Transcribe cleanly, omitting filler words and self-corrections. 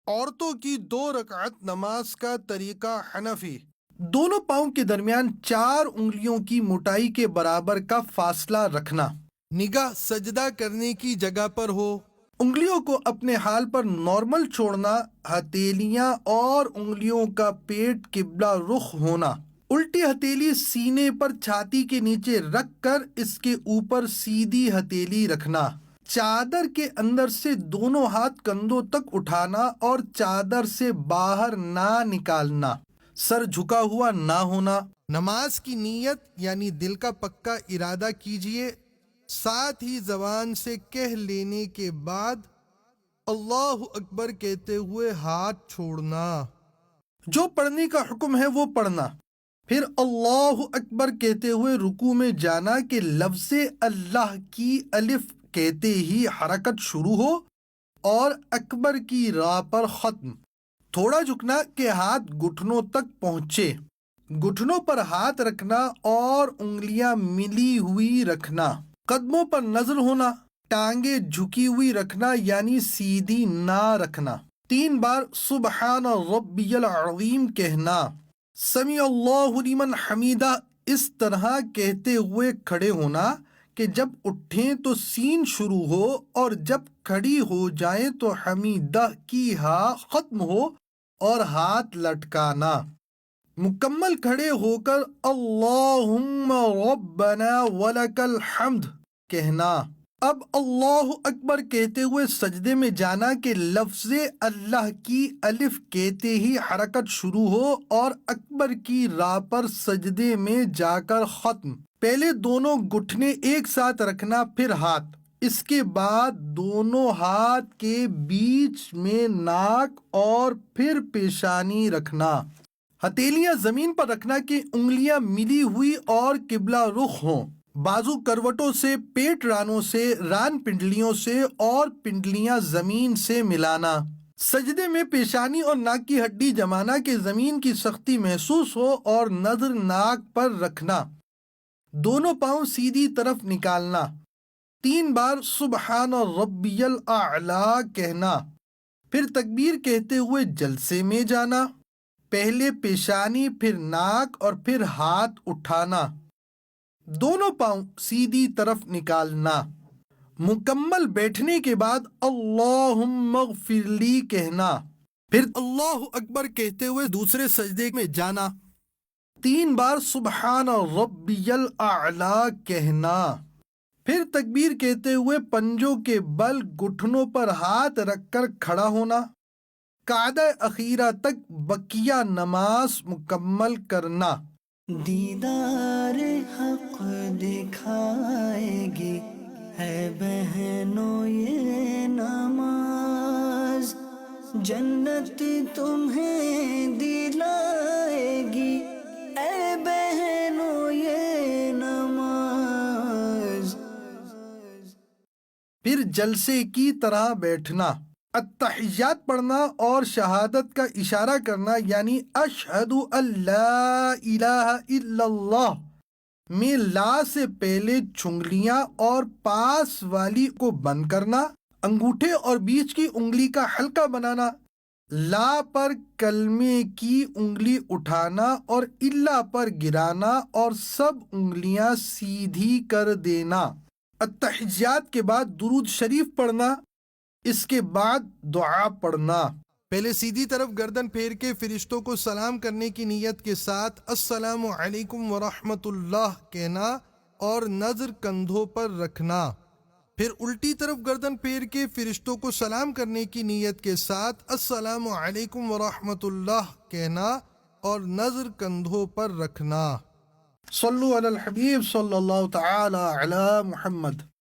عورتوں کی 2 رکعت نماز کا طریقہ حنفی۔ دونوں پاؤں کے درمیان 4 انگلیوں کی موٹائی کے برابر کا فاصلہ رکھنا۔ نگاہ سجدہ کرنے کی جگہ پر ہو۔ انگلیوں کو اپنے حال پر نارمل چھوڑنا، ہتھیلیاں اور انگلیوں کا پیٹ قبلہ رخ ہونا۔ الٹی ہتھیلی سینے پر چھاتی کے نیچے رکھ کر اس کے اوپر سیدھی ہتھیلی رکھنا۔ چادر کے اندر سے دونوں ہاتھ کندھوں تک اٹھانا اور چادر سے باہر نہ نکالنا۔ سر جھکا ہوا نہ ہونا۔ نماز کی نیت یعنی دل کا پکا ارادہ کیجئے، ساتھ ہی زبان سے کہہ لینے کے بعد اللہ اکبر کہتے ہوئے ہاتھ چھوڑنا۔ جو پڑھنے کا حکم ہے وہ پڑھنا، پھر اللہ اکبر کہتے ہوئے رکوع میں جانا کہ لفظ اللہ کی الف کہتے ہی حرکت شروع ہو اور اکبر کی راہ پر ختم۔ تھوڑا جھکنا کہ ہاتھ گھٹنوں تک پہنچے، گھٹنوں پر ہاتھ رکھنا اور انگلیاں ملی ہوئی رکھنا۔ قدموں پر نظر ہونا، ٹانگیں جھکی ہوئی رکھنا یعنی سیدھی نہ رکھنا۔ 3 بار سبحان ربی العظیم کہنا۔ سمیع اللہ لمن حمیدہ اس طرح کہتے ہوئے کھڑے ہونا کہ جب اٹھیں تو سین شروع ہو اور جب کھڑی ہو جائیں تو حمیدہ کی ہاء ختم ہو اور ہاتھ لٹکانا۔ مکمل کھڑے ہو کر اللہم ربنا ولک الحمد کہنا۔ اب اللہ اکبر کہتے ہوئے سجدے میں جانا کہ لفظ اللہ کی الف کہتے ہی حرکت شروع ہو اور اکبر کی راہ پر سجدے میں جا کر ختم۔ پہلے دونوں گھٹنے ایک ساتھ رکھنا، پھر ہاتھ، اس کے بعد دونوں ہاتھ کے بیچ میں ناک اور پھر پیشانی رکھنا۔ ہتھیلیاں زمین پر رکھنا کہ انگلیاں ملی ہوئی اور قبلہ رخ ہوں۔ بازو کروٹوں سے، پیٹ رانوں سے، ران پنڈلیوں سے اور پنڈلیاں زمین سے ملانا۔ سجدے میں پیشانی اور ناک کی ہڈی جمانا کہ زمین کی سختی محسوس ہو اور نظر ناک پر رکھنا۔ دونوں پاؤں سیدھی طرف نکالنا۔ 3 بار سبحان ربی الاعلی کہنا، پھر تکبیر کہتے ہوئے جلسے میں جانا۔ پہلے پیشانی، پھر ناک اور پھر ہاتھ اٹھانا۔ دونوں پاؤں سیدھی طرف نکالنا۔ مکمل بیٹھنے کے بعد اللہم اغفر لی کہنا، پھر اللہ اکبر کہتے ہوئے دوسرے سجدے میں جانا۔ 3 بار سبحان ربی الاعلی کہنا، پھر تکبیر کہتے ہوئے پنجوں کے بل گھٹنوں پر ہاتھ رکھ کر کھڑا ہونا۔ قعدہ اخیرہ تک بقیہ نماز مکمل کرنا۔ دیدار حق دکھائے گی ہے بہنوں یہ نماز، جنت تمہیں دلائے گی اے بہنوں یہ نماز۔ پھر جلسے کی طرح بیٹھنا، التحیات پڑھنا اور شہادت کا اشارہ کرنا یعنی اشہد ان لا الہ الا اللہ میں لا سے پہلے چھنگلیاں اور پاس والی کو بند کرنا، انگوٹھے اور بیچ کی انگلی کا حلقہ بنانا، لا پر کلمے کی انگلی اٹھانا اور الا پر گرانا اور سب انگلیاں سیدھی کر دینا۔ التحیات کے بعد درود شریف پڑھنا، اس کے بعد دعا پڑھنا۔ پہلے سیدھی طرف گردن پھیر کے فرشتوں کو سلام کرنے کی نیت کے ساتھ السلام علیکم ورحمۃ اللہ کہنا اور نظر کندھوں پر رکھنا۔ پھر الٹی طرف گردن پھیر کے فرشتوں کو سلام کرنے کی نیت کے ساتھ السلام علیکم ورحمۃ اللہ کہنا اور نظر کندھوں پر رکھنا۔ صلو علی الحبیب صلی اللہ تعالی علی محمد۔